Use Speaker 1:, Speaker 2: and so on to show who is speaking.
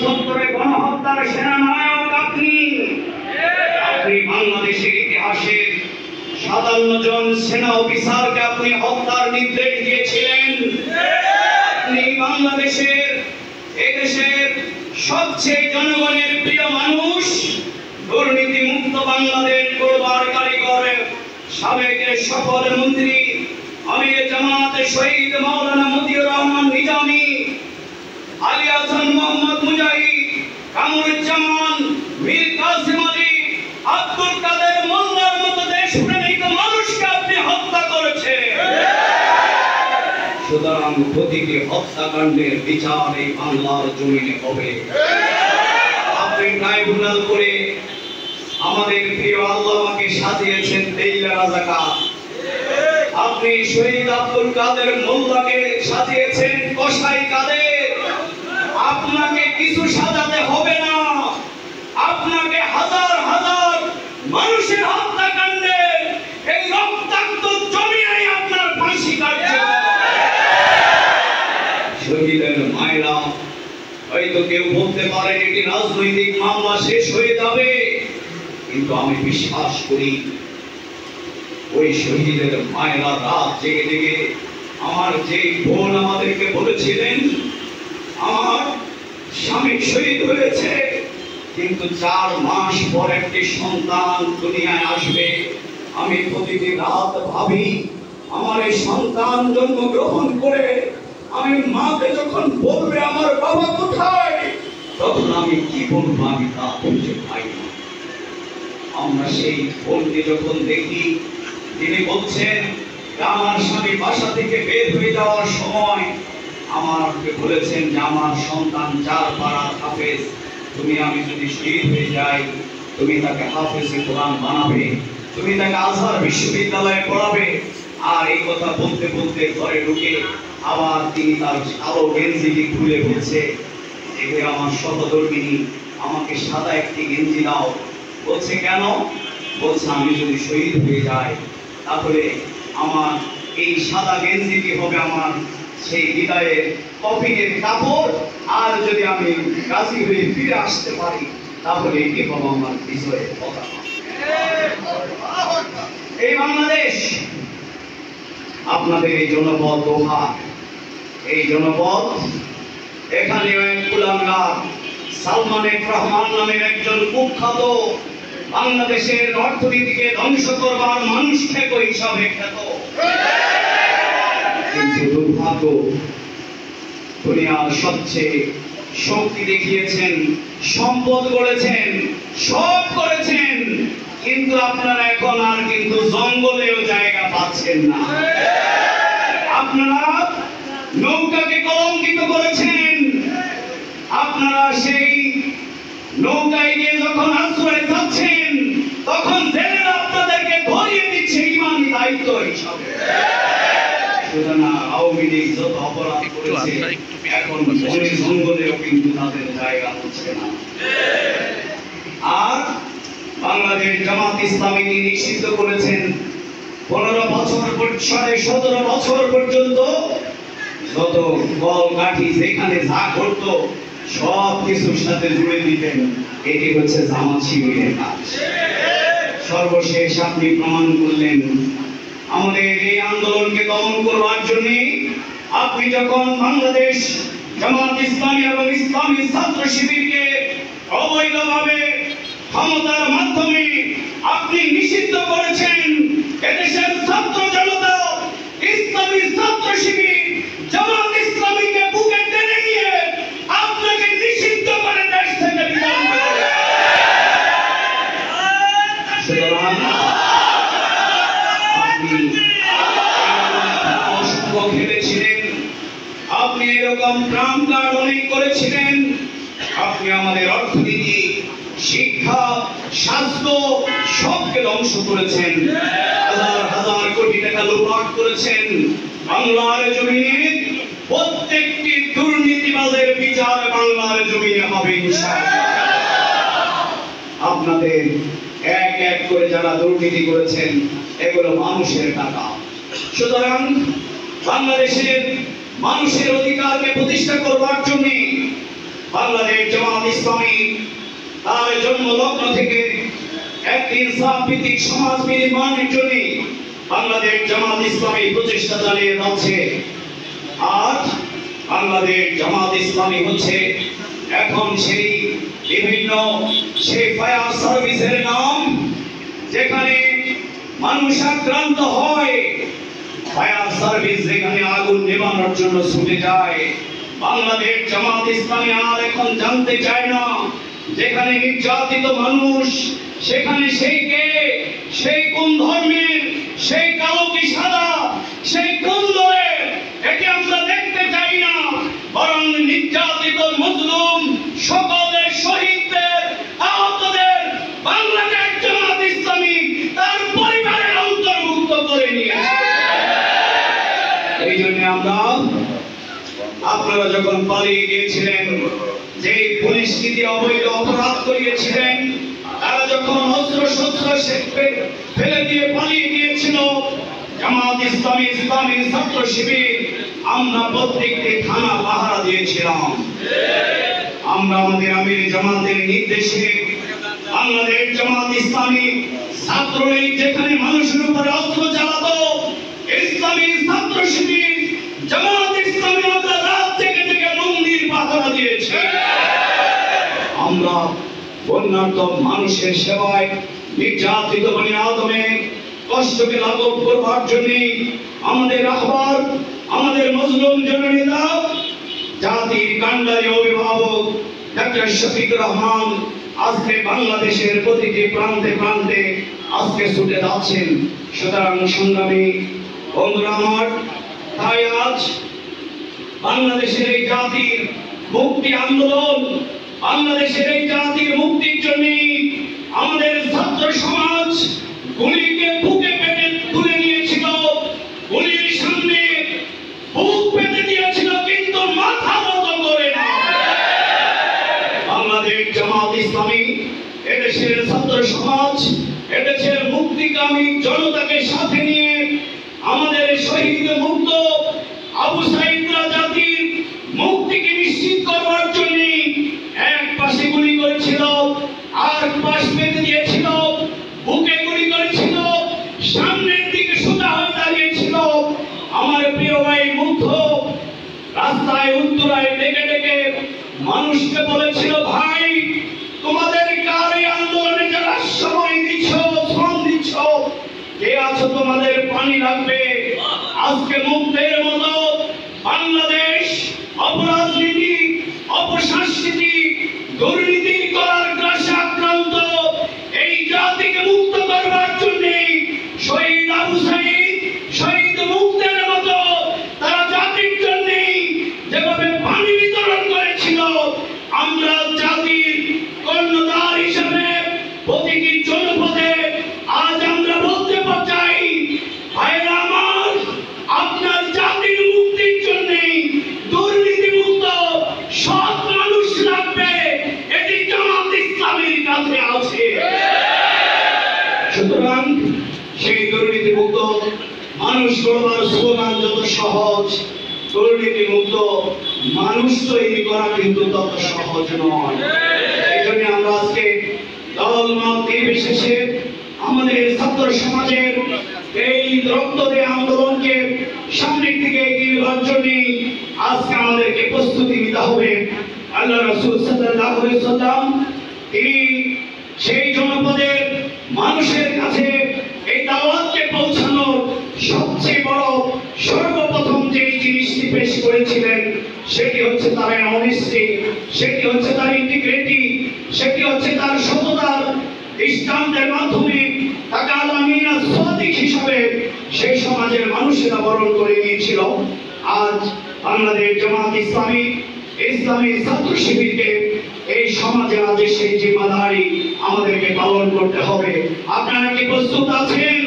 Speaker 1: ৭৭ গণহত্যার সেনানায়ক আপনি। আপনি বাংলাদেশের ইতিহাসে ৫৭ জন সেনা অফিসারকে আপনি হত্যার নির্দেশ দিয়েছিলেন। আপনি বাংলাদেশের এদেশের সবচেয়ে জনগণের প্রিয় মানুষ, দুর্নীতি মুক্ত বাংলাদেশ গড়বার কারিগর, সাবেক সকল মন্ত্রী, আমির জামাত শহীদ মাওলানা মতিউর রহমান নিজামী, আলী হাসান মোহাম্মদ মুজাহিদ, কামরুজ্জামান, মীর কাসেম আলী, আব্দুল কাদের মোল্লার মতো দেশপ্রেমিক মানুষকে আপনি হত্যা করেছেন। সুতরাং প্রতিটি হত্যাকাণ্ডের বিচার এই বাংলার জমিনে হবে। আপনি ট্রাইব্যুনাল করে আমাদের প্রিয় আল্লামাকে সাজিয়েছেন তেইলা রাজাকার। আপনি শহীদ আব্দুল কাদের মোল্লাকে সাজিয়েছেন কসাই কাদের। আপনাকে কিছু সাজাতে হবে না, আপনাকে হাজার হাজার মানুষের হত্যাকাণ্ডে এই রক্তাক্ত জমিনে আপনার ফাঁসি কাটতে হবে। শহীদের মায়েরা হয়তো কেউ বলতে পারেন এটি রাজনৈতিক মামলা শেষ হয়ে যাবে, কিন্তু আমি বিশ্বাস করি ওই শহীদের মায়েরা রাত জেগে জেগে আমার যে বোন আমাদেরকে বলেছিলেন আমার স্বামী শহীদ হয়েছে, কিন্তু 4 মাস পর একটি সন্তান দুনিয়ায় আসবে। আমি প্রতিদিন রাত ভাবি আমার এই সন্তান জন্মগ্রহণ করে আমি মাকে যখন বলবে আমার বাবা কোথায়, তখন আমি কি বলবো আমি তা বুঝতে পাই না। আমরা সেই বোনকে যখন দেখি তিনি বলছেন আমার স্বামী বাসা থেকে বের হয়ে যাওয়ার সময় আমাকে বলেছেন যে আমার সন্তান 4 পাড়ার হাফেজ, আমি যদি শহীদ হয়ে যাই তুমি তাকে হাফেজে কোরআন বানাবে, তুমি তাকে আজহার বিশ্ববিদ্যালয়ে পড়াবে। আর এই কথা বলতে বলতে ঘরে ঢুকে আবার তিনি তার কালো গেঞ্জিটি খুলে বলছে যে আমার সহধর্মিনী আমাকে সাদা একটি গেঞ্জি দাও। বলছে কেন? বলছে আমি যদি শহীদ হয়ে যাই তাহলে আমার এই সাদা গেঞ্জিটি হবে আমার সেই বিদায়ের কফিনের কাপড়, আর যদি আমি গাজী হয়ে ফিরে আসতে পারি তাহলে এটি হবে আমার বিজয়ের পতাকা। এই বাংলাদেশ আপনাদের এই জনপদ দোহা, এই জনপদ এখানে এক কুলাঙ্গার সালমান এফ রহমান নামের একজন কুখ্যাত বাংলাদেশের অর্থনীতিকে ধ্বংস করবার মানুষ খ্যাত হিসাবে খ্যাত। কিন্তু দুর্ভাগ্য দুনিয়ার সবচেয়ে শক্তি দেখিয়েছেন, সম্পদ করেছেন, সব করেছেন, কিন্তু আপনারা এখন আর কিন্তু জঙ্গলেও জায়গা পাচ্ছেন না। আপনারা নৌকাকে কলঙ্কিত করেছেন। আপনারা সেই নৌকায় গিয়ে যখন আশ্রয় চাচ্ছেন তখন জেলেরা আপনাদেরকে ধরিয়ে দিচ্ছে ইমানি দায়িত্ব হিসাবে। সুতরাং আওয়ামী লীগ যত অপরাধ করেছে এখন বনে জঙ্গলেও কিন্তু তাদের জায়গা হচ্ছে না। আর বাংলাদেশ জামাত ইসলামীকে নিষিদ্ধ করেছেন 15 বছর 17 বছর পর্যন্ত যত কল কাঠি যেখানে যা করতো সব কিছুর সাথে জুড়ে দিতেন। এটি হচ্ছে জামাত শিবিরের কাজ। সর্বশেষ আপনি প্রমাণ করলেন আমাদের এই আন্দোলনকে দমন করবার জন্য আপনি যখন বাংলাদেশ জামাত ইসলামী এবং ইসলামী ছাত্র শিবিরকে অবৈধভাবে ক্ষমতার মাধ্যমে আপনি নিষিদ্ধ করেছেন, এদেশের ছাত্র জনতা ইসলামী ছাত্র শিবির জামাত ইসলামীকে বুকে টেনে নিয়ে আপনাকে নিষিদ্ধ করে দেশ থেকে বিদায় করে। আপনি অসংখ্য খেলেছিলেন, আপনি এরকম ট্রাম কার্ড অনেক করেছিলেন, আপনি আমাদের অর্থনীতি, শিক্ষা, স্বাস্থ্য সবকে ধ্বংস করেছেন, হাজার হাজার কোটি টাকা লুটপাট করেছেন। বাংলার জমিনে প্রত্যেকটি দুর্নীতিবাজের বিচার বাংলার জমিনে হবে ইনশাআল্লাহ। আপনাদের এক এক করে যারা দুর্নীতি করেছেন এগুলো মানুষের টাকা। সুতরাং বাংলাদেশের মানুষের অধিকারকে প্রতিষ্ঠা করবার জন্য বাংলাদেশ জামাত ইসলামী তার জন্ম লগ্ন থেকে একটি ইনসাফ ভিত্তিক সমাজ নির্মাণের জন্য বাংলাদেশ জামাত ইসলামী প্রচেষ্টা চালিয়ে যাচ্ছে। আর বাংলাদেশ জামাত ইসলামী হচ্ছে এখন সেই বিভিন্ন সেই ফায়ার সার্ভিসের নাম, যেখানে মানুষ আক্রান্ত হয়, ফায়ার সার্ভিস যেখানে আগুন নেভানোর জন্য ছুটে যায়। বাংলাদেশ জামাত ইসলামী আর এখন জানতে চায় না যেখানে নির্যাতিত মানুষ সেখানে সেই কে, সেই কোন ধর্মের, সেই কালো কি সাদা, সেই কোন দলের, এটি আমরা দেখতে চাই না। বরং নির্যাতিত মজলুম সকলের, শহীদদের, আহতদের বাংলাদেশ জামাত ইসলামী তার পরিবারের অন্তর্ভুক্ত করে নিয়েছে। এই জন্য আপনারা যখন পালিয়ে গিয়েছিলেন, যে পুলিশকে দিয়ে অবৈধ অপরাধ করিয়েছিলেন, তারা যখন অস্ত্র শস্ত্র ফেলে দিয়ে পালিয়ে গিয়েছিল, জামাত ইসলামী, ইসলামী ছাত্র শিবির আমরা প্রত্যেকটি থানা পাহারা দিয়েছিলাম। আমরা আমাদের আমির জামাতের নির্দেশে বাংলাদেশ জামাত ইসলামী ছাত্রলীগ যেখানে মানুষের উপরে অস্ত্র চালাতো, ইসলামী ছাত্র শিবির জামাত ইসলামী আমরা রাত জেগে জেগে মন্দির পাহারা দিয়েছি। আমরা বন্যার্ত মানুষের সেবায়, নির্যাতিত বনি আদমের কষ্টকে লাঘব করবার জন্য আমাদের আহ্বান, আমাদের মজলুম জননেতা, জাতির কান্ডারি অভিভাবক ডক্টর শফিকুর রহমান আজকে বাংলাদেশের প্রতিটি প্রান্তে প্রান্তে আজকে ছুটে যাচ্ছেন। সুতরাং সংগ্রামী বন্ধুরা আমার, তাই আজ বাংলাদেশের এই জাতির মুক্তি আন্দোলন, বাংলাদেশের এই জাতির মুক্তির জন্য আমাদের ছাত্র সমাজ গুলিকে বুকে পেতে তুলে নিয়েছিল, গুলির সামনে বুক পেতে দিয়েছিল, কিন্তু মাথা নত করে না। বাংলাদেশ জামাত ইসলামী এদেশের ছাত্র সমাজ, এদেশের মুক্তিকামী জনতাকে সাথে নিয়ে আমাদের শহীদ মুক্ত আবু সাঈদরা জাতির মুক্তিকে নিশ্চিত করবার জন্য এক পাশে গুলি করেছিল, আর পাশ পেতে দিয়েছিল, বুকে গুলি করেছিল, সামনের দিকে সোজা হয়ে দাঁড়িয়েছিল। আমার প্রিয় ভাই মুগ্ধ রাস্তায় উত্তরায় ডেকে ডেকে মানুষকে বলেছিল, ভাই তোমাদের কার এই আন্দোলনে যারা সময় দিচ্ছ, শ্রম দিচ্ছ, কে আছো তোমাদের পানি লাগবে। আজকে মুক্তের মতো বাংলাদেশ অপরাজনীতি, অপসংস্কৃতি, দুর্নীতি করার গ্রাসে আক্রান্ত এই জাতিকে মুক্ত করবার জন্য শহীদ আবু সাঈদ, শহীদ মুক্তের মতো তারা জাতির জন্য যেভাবে পানি বিতরণ করেছিল, আমরা জাতির কর্ণধার হিসেবে প্রতিটি জনপদে আজ আমরা বলতে চাই, ভাইরা আমার, আপনার জাতির মুক্তির জন্য দুর্নীতি মুক্ত সৎ মানুষ লাগবে, এটি জামাত ইসলামীর কাছে আছে। সুতরাং সেই দুর্নীতি মুক্ত মানুষ গড়বার স্লোগান যত সহজ, দুর্নীতি মুক্ত মানুষ তৈরি করা কিন্তু তত সহজ নয়। এই জন্য আমরা আজকে দল মত নির্বিশেষে আমাদের ছাত্র সমাজের এই রক্ত দেয়া আন্দোলনকে সামনের দিকে এগিয়ে নেওয়ার জন্য আজকে আমাদেরকে প্রস্তুতি নিতে হবে। আল্লাহ রাসূল সাল্লাল্লাহু আলাইহি ওয়াসাল্লাম তিনি সেই জনপদের মানুষের কাছে এই দাওয়াতকে পৌঁছানোর সবচেয়ে বড় সর্বপ্রথম যে জিনিসটি পেশ করেছিলেন সেটি হচ্ছে তার অনেস্টি, সেটি হচ্ছে তার ইন্টিগ্রিটি, সেটি হচ্ছে তার সততার দৃষ্টান্তের মাধ্যমে তাকে আলামিনা সাদিক হিসাবে সেই সমাজের মানুষেরা বরণ করে নিয়েছিল। আজ বাংলাদেশ জামাত ইসলামী, ইসলামী ছাত্র শিবিরকে এই সমাজে আজ সেই জিম্মাদারি আমাদেরকে পালন করতে হবে। আপনারা কি প্রস্তুত আছেন?